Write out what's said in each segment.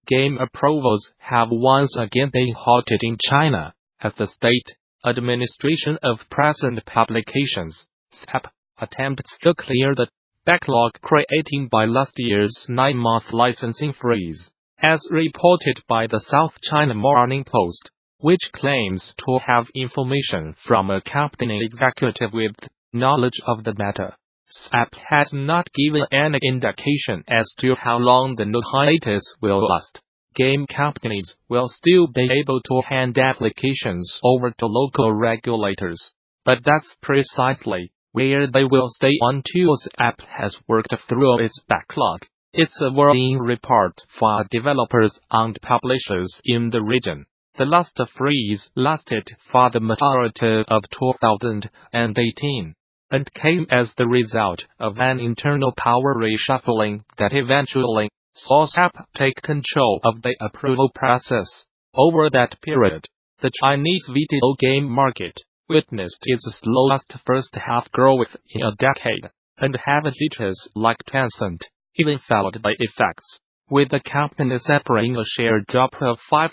game approvals have once again been halted in China, as the State Administration of Present Publications (SAPP) attempts to clear the backlog created by last year's 9-month licensing freeze, as reported by the South China Morning Post, which claims to have information from a company executive with knowledge of the matter. SAPP has not given any indication as to how long the hiatus will last. Game companies will still be able to hand applications over to local regulators, but that's precisely where they will stay until SAPP has worked through its backlog. It's a worrying report for developers and publishers in the region. The last freeze lasted for the majority of 2018, and came as the result of an internal power reshuffling that eventually saw SAPP take control of the approval process. Over that period, the Chinese video game market witnessed its slowest first-half growth in a decade, and hiatus like Tencent even felt the effects, with the company suffering a share drop of 5%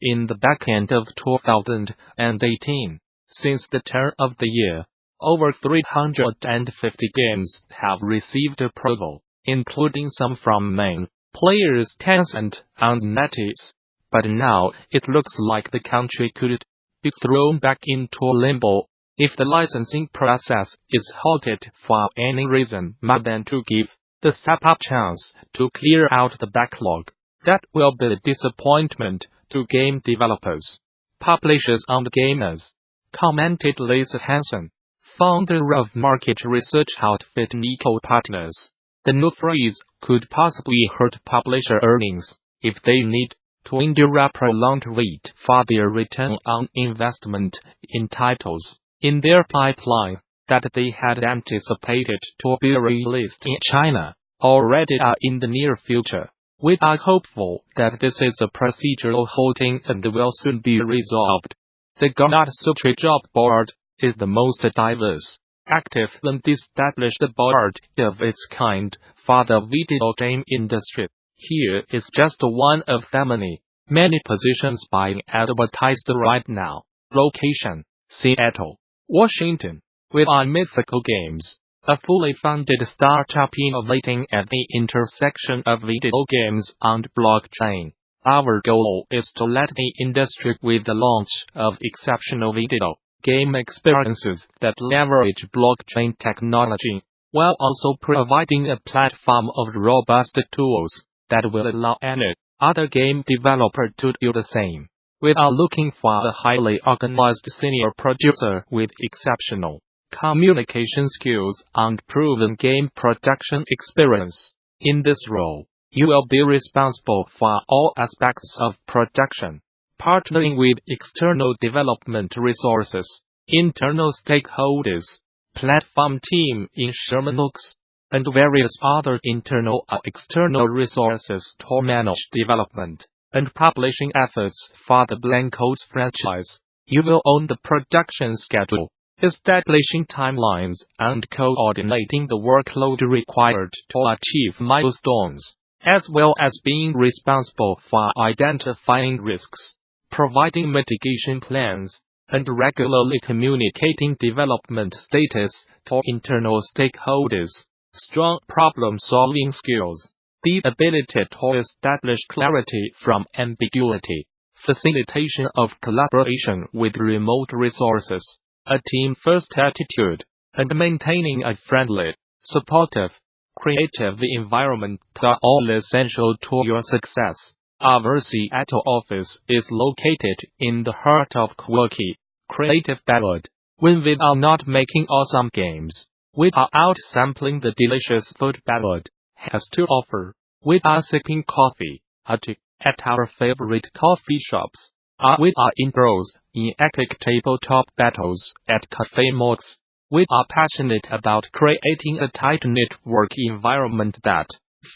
in the back end of 2018. Since the turn of the year, over 350 games have received approval, including some from main players Tencent and NetEase. But now it looks like the country could be thrown back into limbo if the licensing process is halted for any reason more than to give the SAPP a chance to clear out the backlog. That will be a disappointment to game developers, publishers and gamers, commented Lisa Hanson, founder of market research outfit Niko Partners. The new freeze could possibly hurt publisher earnings if they need to endure a prolonged wait for their return on investment in titles in their pipeline that they had anticipated to be released in China already are in the near future. We are hopeful that this is a procedural halting and will soon be resolved. The Gamasutra Job board is the most diverse, active and established board of its kind for the video game industry. Here is just one of the many positions being advertised right now. Location: Seattle, Washington. We are Mythical Games, a fully funded startup innovating at the intersection of video games and blockchain. Our goal is to lead the industry with the launch of exceptional video game experiences that leverage blockchain technology, while also providing a platform of robust tools that will allow any other game developer to do the same. We are looking for a highly organized senior producer with exceptional communication skills and proven game production experience. In this role, you will be responsible for all aspects of production, partnering with external development resources, internal stakeholders, platform team in Sherman Oaks, and various other internal or external resources to manage development and publishing efforts for the Blankos franchise. You will own the production schedule, establishing timelines and coordinating the workload required to achieve milestones, as well as being responsible for identifying risks, providing mitigation plans, and regularly communicating development status to internal stakeholders. Strong problem-solving skills, the ability to establish clarity from ambiguity, facilitation of collaboration with remote resources, a team-first attitude, and maintaining a friendly, supportive, creative environment are all essential to your success. Our Seattle office is located in the heart of quirky, creative Ballard. When we are not making awesome games, we are out sampling the delicious food Ballard has to offer. We are sipping coffee at our favorite coffee shops. We are engrossed in epic tabletop battles at Kasavin. We are passionate about creating a tight-knit work environment that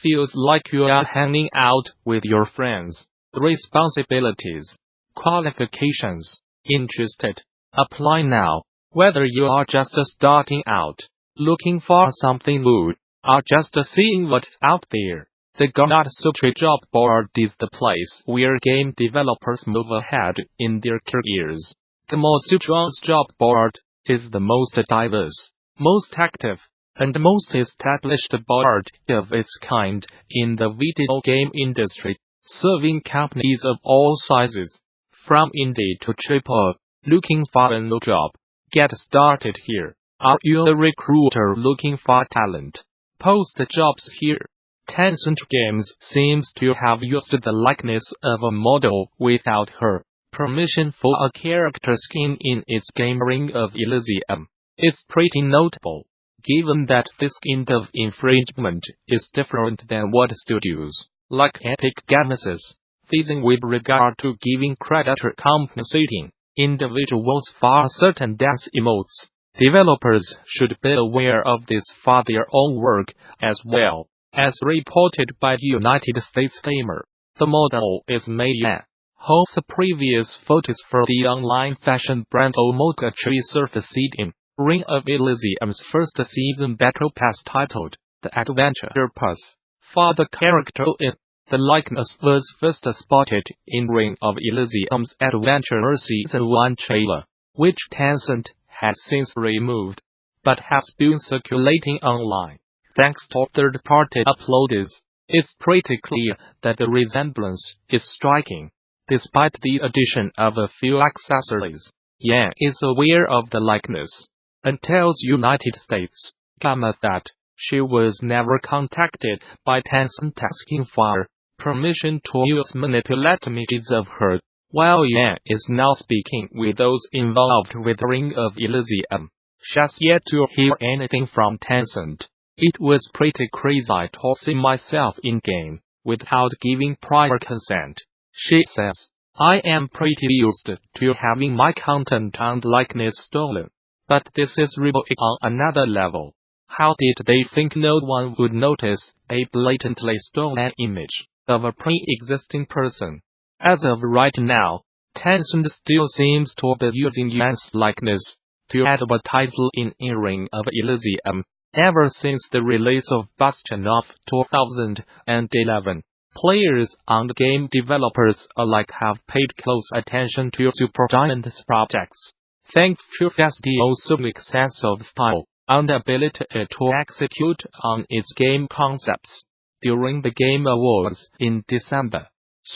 feels like you are hanging out with your friends. Responsibilities. Qualifications. Interested? Apply now. Whether you are just starting out, looking for something new, or just seeing what's out there, The Gamasutra Job board is the place where game developers move ahead in their careers. Gamasutra Job board is the most diverse, most active, and most established board of its kind in the video game industry, serving companies of all sizes, from indie to AAA, looking for a new job. Get started here. Are you a recruiter looking for talent? Post jobs here. Tencent Games seems to have used the likeness of a model without her permission for a character skin in its game Ring of Elysium. It's pretty notable, given that this kind of infringement is different than what studios, like Epic Games, facing with regard to giving credit or compensating individuals for certain dance emotes. Developers should be aware of this for their own work as well. As reported by United States Gamer, the model is Mei Yan, whose previous photos for the online fashion brand Omocat surfaced in Ring of Elysium's first season battle pass titled The Adventure Pass. For the character in the likeness was first spotted in Ring of Elysium's Adventure Season 1 trailer, which Tencent has since removed, but has been circulating online. Thanks to third-party uploaders, it's pretty clear that the resemblance is striking. Despite the addition of a few accessories, Yan is aware of the likeness, and tells United States Gamer that she was never contacted by Tencent asking for permission to use manipulate images of her. While Yan is now speaking with those involved with Ring of Elysium, she has yet to hear anything from Tencent. It was pretty crazy to see myself in-game, without giving prior consent. She says, I am pretty used to having my content and likeness stolen. But this is really on another level. How did they think no one would notice a blatantly stolen image of a pre-existing person? As of right now, Tencent still seems to be using Yan's likeness to advertise in Ring of Elysium. Ever since the release of Bastion of 2011, players and game developers alike have paid close attention to Supergiant's projects. Thanks to Bastion's unique sense of style and ability to execute on its game concepts. During the Game Awards in December,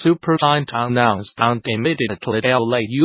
Supergiant announced and immediately launched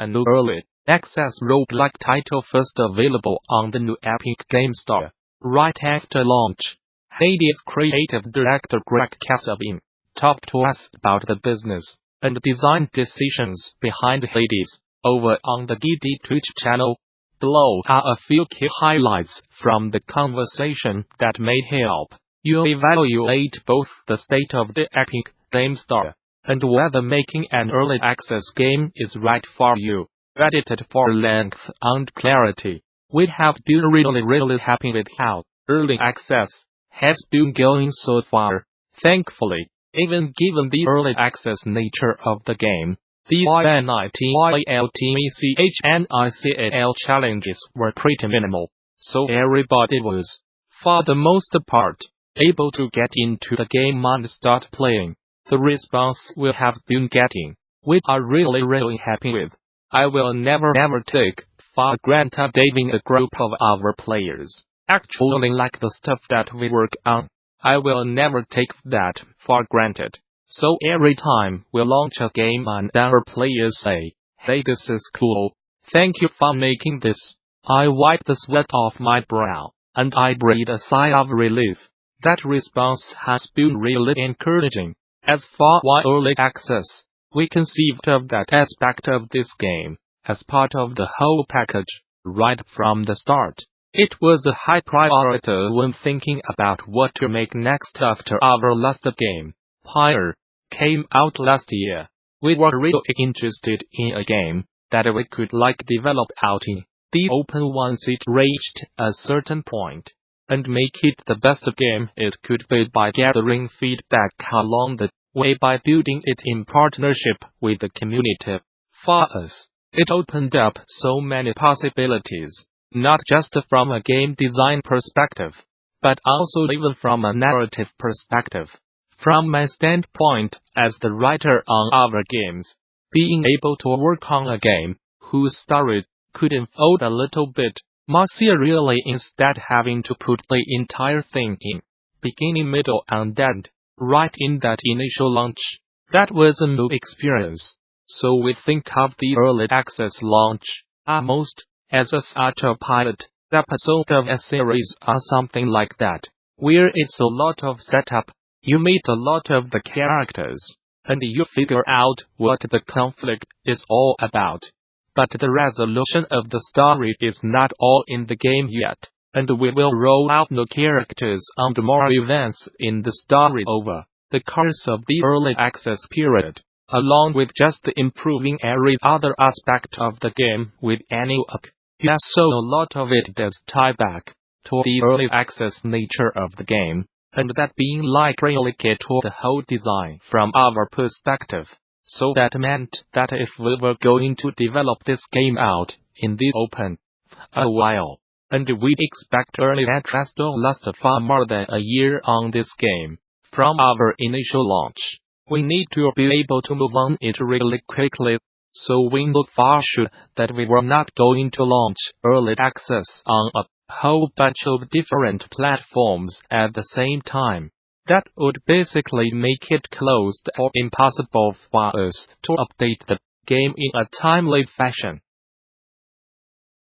a new early access roguelike title first available on the new Epic Game Store. Right after launch, Hades creative director Greg Kasavin talked to us about the business and design decisions behind Hades over on the GDC Twitch channel. Below are a few key highlights from the conversation that may help you evaluate both the state of the Epic Game Store and whether making an early access game is right for you. Edited for length and clarity. We have been really happy with how early access has been going so far. Thankfully, even given the early access nature of the game, the NITILTMECHNICAL challenges were pretty minimal, so everybody was, for the most part, able to get into the game and start playing. The response we have been getting, we are really happy with. I will never take for granted having a group of our players actually like the stuff that we work on. I will never take that for granted. So every time we launch a game and our players say, hey, this is cool, thank you for making this, I wipe the sweat off my brow, and I breathe a sigh of relief. That response has been really encouraging. As for why early access, we conceived of that aspect of this game as part of the whole package, right from the start. It was a high priority when thinking about what to make next after our last game, Pyre, came out last year. We were really interested in a game that we could develop out in the open once it reached a certain point, and make it the best game it could be by gathering feedback along the way by building it in partnership with the community. For us, it opened up so many possibilities, not just from a game design perspective, but also even from a narrative perspective. From my standpoint as the writer on our games, being able to work on a game whose story could unfold a little bit more serially instead having to put the entire thing in beginning, middle, and end right in that initial launch, that was a new experience. So we think of the early access launch almost as such a pilot episode of a series or something like that, where it's a lot of setup, you meet a lot of the characters, and you figure out what the conflict is all about. But the resolution of the story is not all in the game yet, and we will roll out new characters and more events in the story over the course of the early access period, along with just improving every other aspect of the game with annual. Yeah, so a lot of it does tie back to the early access nature of the game, and that being like really key to the whole design from our perspective. So that meant that if we were going to develop this game out in the open for a while, and we'd expect early access to last far more than a year on this game from our initial launch, we need to be able to move on it really quickly. So we knew for sure that we were not going to launch early access on a whole bunch of different platforms at the same time. That would basically make it closed or impossible for us to update the game in a timely fashion.